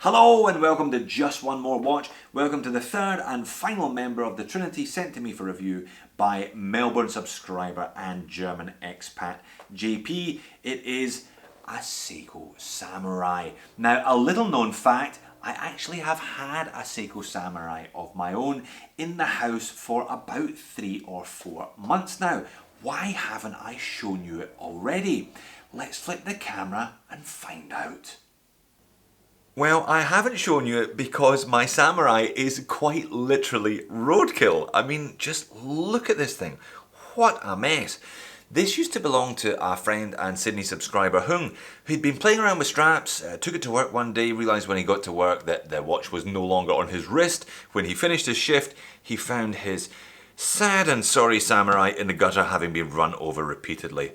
Hello and welcome to Just One More Watch. Welcome to the third and final member of the Trinity sent to me for review by Melbourne subscriber and German expat JP. It is a Seiko Samurai. Now, a little known fact, I actually have had a Seiko Samurai of my own in the house for about 3 or 4 months now. Why haven't I shown you it already? Let's flip the camera and find out. Well, I haven't shown you it because my Samurai is quite literally roadkill. I mean, just look at this thing. What a mess. This used to belong to our friend and Sydney subscriber Hung, who'd been playing around with straps, took it to work one day, realised when he got to work that the watch was no longer on his wrist. When he finished his shift, he found his sad and sorry Samurai in the gutter, having been run over repeatedly.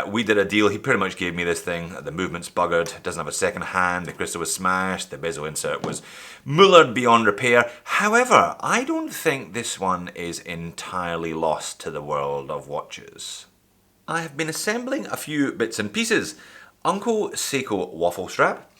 We did a deal. He pretty much gave me this thing. The movement's buggered, doesn't have a second hand, the crystal was smashed, the bezel insert was mullered beyond repair. However, I don't think this one is entirely lost to the world of watches. I have been assembling a few bits and pieces. Uncle Seiko waffle strap,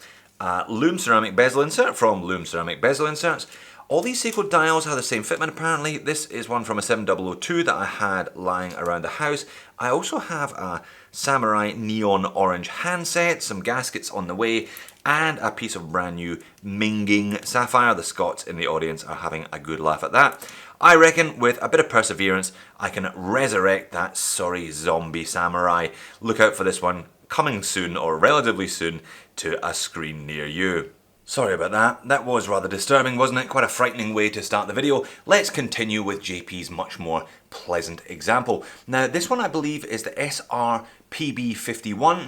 Loom ceramic bezel insert from Loom ceramic bezel inserts. All these Seiko dials have the same fitment apparently. This is one from a 7002 that I had lying around the house. I also have a Samurai neon orange handset, some gaskets on the way, and a piece of brand new Minging sapphire. The Scots in the audience are having a good laugh at that. I reckon with a bit of perseverance, I can resurrect that sorry zombie Samurai. Look out for this one coming soon, or relatively soon, to a screen near you. Sorry about that. That was rather disturbing, wasn't it? Quite a frightening way to start the video. Let's continue with JP's much more pleasant example. Now, this one I believe is the SRPB51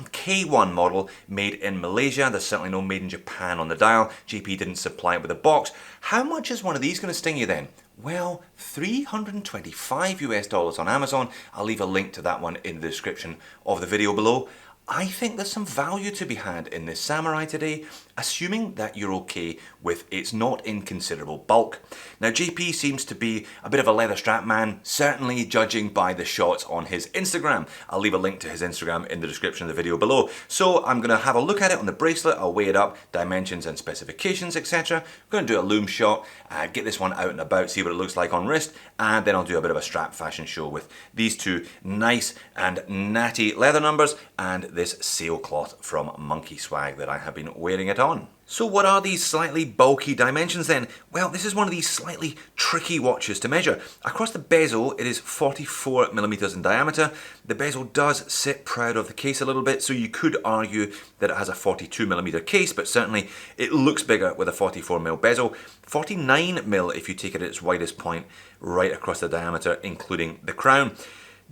K1 model made in Malaysia. There's certainly no made in Japan on the dial. JP didn't supply it with a box. How much is one of these going to sting you then? Well, $325 US on Amazon. I'll leave a link to that one in the description of the video below. I think there's some value to be had in this Samurai today, assuming that you're okay with its not inconsiderable bulk. Now, JP seems to be a bit of a leather strap man, certainly judging by the shots on his Instagram. I'll leave a link to his Instagram in the description of the video below. So I'm going to have a look at it on the bracelet, I'll weigh it up, dimensions and specifications, etc. I'm going to do a loom shot, get this one out and about, see what it looks like on wrist, and then I'll do a bit of a strap fashion show with these two nice and natty leather numbers and this sailcloth from Monkey Swag that I have been wearing it on. So what are these slightly bulky dimensions then? Well, this is one of these slightly tricky watches to measure. Across the bezel, it is 44 millimeters in diameter. The bezel does sit proud of the case a little bit, so you could argue that it has a 42 millimeter case, but certainly it looks bigger with a 44 mil bezel. 49 mil if you take it at its widest point, right across the diameter, including the crown.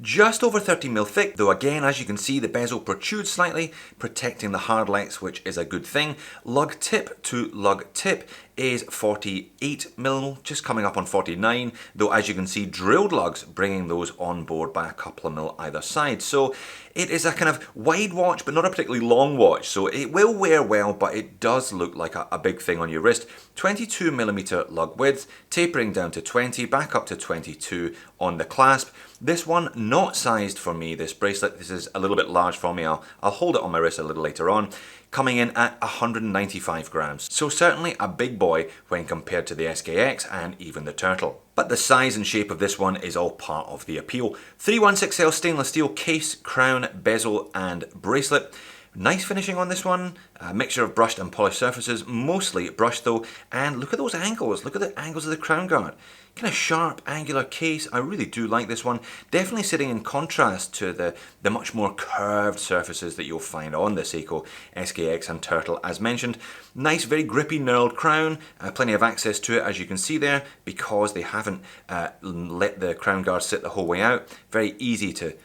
Just over 30 mil thick, though again, as you can see, the bezel protrudes slightly, protecting the hard legs, which is a good thing. Lug tip to lug tip is 48 mil, just coming up on 49, though as you can see, drilled lugs, bringing those on board by a couple of mil either side. So it is a kind of wide watch, but not a particularly long watch, so it will wear well, but it does look like a big thing on your wrist. 22 millimeter lug width, tapering down to 20, back up to 22 on the clasp. This one not sized for me, this bracelet. This is a little bit large for me. I'll hold it on my wrist a little later on. Coming in at 195 grams. So certainly a big boy when compared to the SKX and even the Turtle. But the size and shape of this one is all part of the appeal. 316L stainless steel case, crown, bezel and bracelet. Nice finishing on this one, a mixture of brushed and polished surfaces, mostly brushed though, and look at those angles, look at the angles of the crown guard. Kind of sharp, angular case. I really do like this one. Definitely sitting in contrast to the much more curved surfaces that you'll find on the Seiko SKX and Turtle as mentioned. Nice, very grippy, knurled crown. Plenty of access to it as you can see there because they haven't let the crown guard sit the whole way out. Very easy to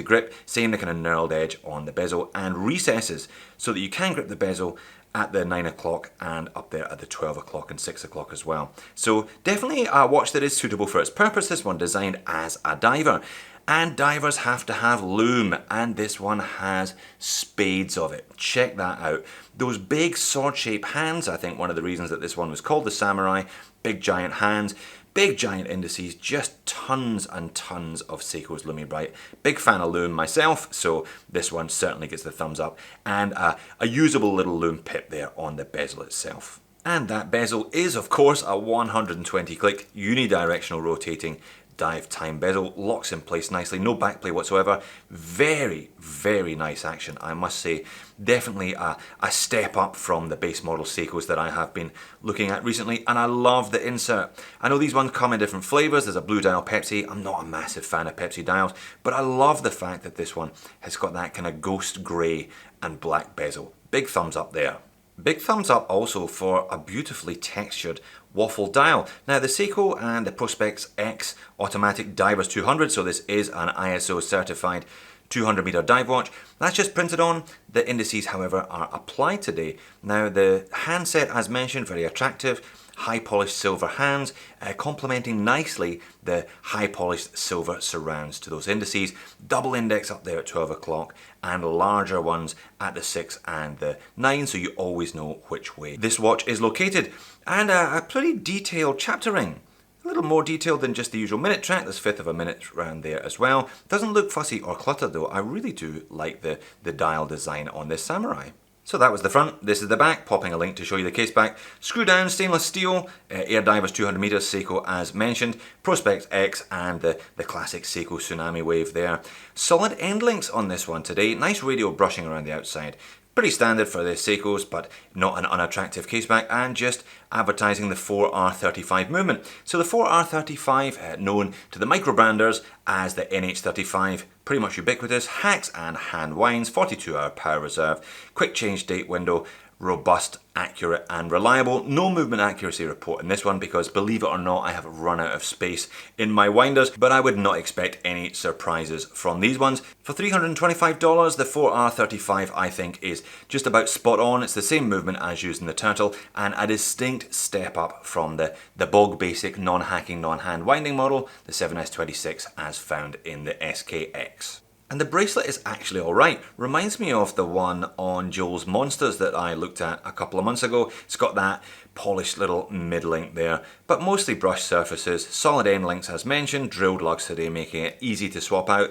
grip. Same the kind of knurled edge on the bezel and recesses so that you can grip the bezel at the 9 o'clock and up there at the 12 o'clock and 6 o'clock as well. So definitely a watch that is suitable for its purpose. This one designed as a diver. And divers have to have loom, and this one has spades of it. Check that out. Those big sword-shaped hands, I think one of the reasons that this one was called the Samurai, big giant hands, Big giant indices, just tons and tons of Seiko's LumiBrite. Big fan of lume myself, so this one certainly gets the thumbs up. And a usable little lume pip there on the bezel itself. And that bezel is, of course, a 120 click unidirectional rotating dive time bezel. Locks in place nicely, no backplay whatsoever. Very, very nice action, I must say. Definitely a step up from the base model Seikos that I have been looking at recently, and I love the insert. I know these ones come in different flavors. There's a blue dial Pepsi. I'm not a massive fan of Pepsi dials, but I love the fact that this one has got that kind of ghost grey and black bezel. Big thumbs up there. Big thumbs up also for a beautifully textured waffle dial. Now the Seiko and the Prospex X Automatic Divers 200, so this is an ISO certified 200 meter dive watch. That's just printed on. The indices, however, are applied today. Now the handset, as mentioned, very attractive. High polished silver hands, complementing nicely the high polished silver surrounds to those indices. Double index up there at 12 o'clock and larger ones at the 6 and the 9, so you always know which way this watch is located. And a pretty detailed chapter ring. A little more detailed than just the usual minute track. There's fifth of a minute around there as well. Doesn't look fussy or cluttered though. I really do like the dial design on this Samurai. So that was the front, this is the back, popping a link to show you the case back. Screw down stainless steel, Air Divers 200 meters, Seiko as mentioned, Prospex X and the classic Seiko Tsunami Wave there. Solid end links on this one today, nice radial brushing around the outside. Pretty standard for the Seikos, but not an unattractive caseback, and just advertising the 4R35 movement. So the 4R35, known to the micro branders as the NH35, pretty much ubiquitous, hacks and hand winds, 42-hour power reserve, quick change date window, robust, accurate and reliable. No movement accuracy report in this one because, believe it or not, I have run out of space in my winders, but I would not expect any surprises from these ones. For $325, the 4R35 I think is just about spot on. It's the same movement as used in the Turtle and a distinct step up from the bog basic non-hacking, non-hand winding model, the 7S26 as found in the SKX. And the bracelet is actually alright. Reminds me of the one on Joel's Monsters that I looked at a couple of months ago. It's got that polished little mid-link there, but mostly brushed surfaces. Solid end links as mentioned, drilled lugs today making it easy to swap out.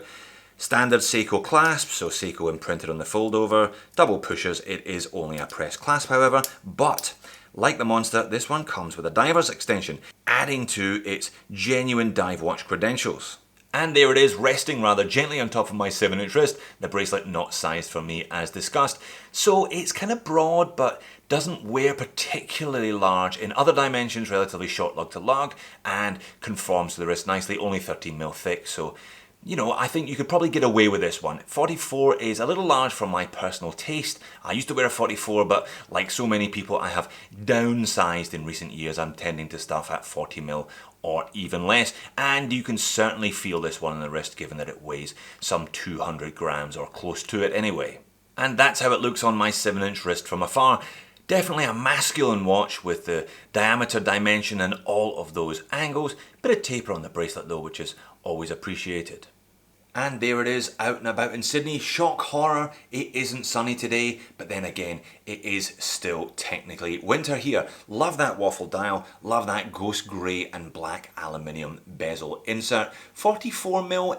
Standard Seiko clasp, so Seiko imprinted on the fold over. Double pushers, it is only a press clasp however, but like the Monster, this one comes with a diver's extension, adding to its genuine dive watch credentials. And there it is, resting rather gently on top of my 7-inch wrist, the bracelet not sized for me as discussed. So it's kind of broad, but doesn't wear particularly large in other dimensions, relatively short lug to lug, and conforms to the wrist nicely, only 13mm thick, so you know, I think you could probably get away with this one. 44 is a little large for my personal taste. I used to wear a 44, but like so many people, I have downsized in recent years. I'm tending to stuff at 40mm or even less, and you can certainly feel this one on the wrist given that it weighs some 200 grams or close to it anyway. And that's how it looks on my 7-inch wrist from afar. Definitely a masculine watch with the diameter, dimension and all of those angles. Bit of taper on the bracelet though, which is always appreciated. And there it is, out and about in Sydney. Shock horror, it isn't sunny today, but then again, it is still technically winter here. Love that waffle dial, love that ghost grey and black aluminium bezel insert. 44mm,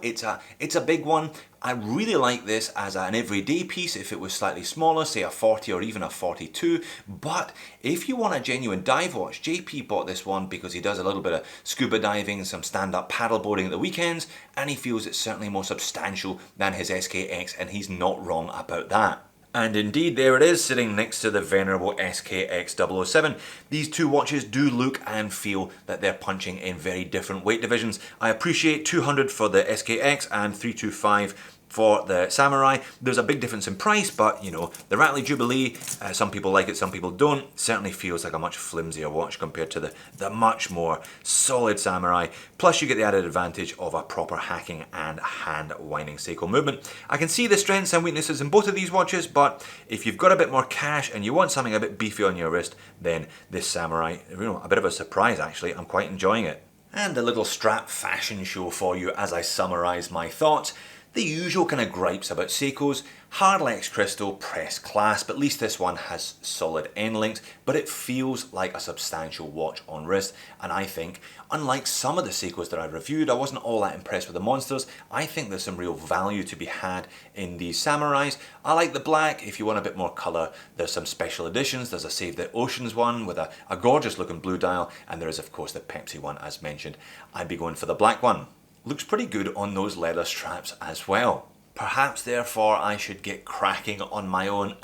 it's a big one. I really like this as an everyday piece if it was slightly smaller, say a 40 or even a 42, but if you want a genuine dive watch, JP bought this one because he does a little bit of scuba diving and some stand-up paddleboarding at the weekends, and he feels it's certainly more substantial than his SKX, and he's not wrong about that. And indeed, there it is, sitting next to the venerable SKX 007. These two watches do look and feel that they're punching in very different weight divisions. I appreciate 200 for the SKX and 325 for the Samurai. There's a big difference in price, but you know, the Ratley Jubilee, some people like it, some people don't. Certainly feels like a much flimsier watch compared to the much more solid Samurai. Plus you get the added advantage of a proper hacking and hand winding Seiko movement. I can see the strengths and weaknesses in both of these watches, but if you've got a bit more cash and you want something a bit beefy on your wrist, then this Samurai, you know, a bit of a surprise actually. I'm quite enjoying it. And a little strap fashion show for you as I summarise my thoughts. The usual kind of gripes about Seiko's: Hardlex crystal, pressed clasp. At least this one has solid end links, but it feels like a substantial watch on wrist. And I think, unlike some of the Seikos that I reviewed, I wasn't all that impressed with the monsters. I think there's some real value to be had in these Samurais. I like the black. If you want a bit more colour, there's some special editions. There's a Save the Oceans one with a gorgeous looking blue dial, and there is of course the Pepsi one as mentioned. I'd be going for the black one. Looks pretty good on those leather straps as well. Perhaps therefore I should get cracking on my own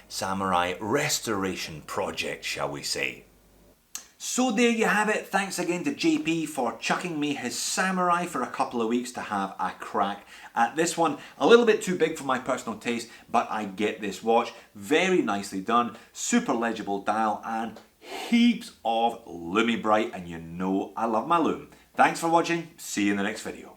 samurai restoration project, shall we say. So there you have it. Thanks again to JP for chucking me his Samurai for a couple of weeks to have a crack at this one. A little bit too big for my personal taste, but I get this watch. Very nicely done, super legible dial, and heaps of Lumi Bright, and you know I love my Lume. Thanks for watching, see you in the next video.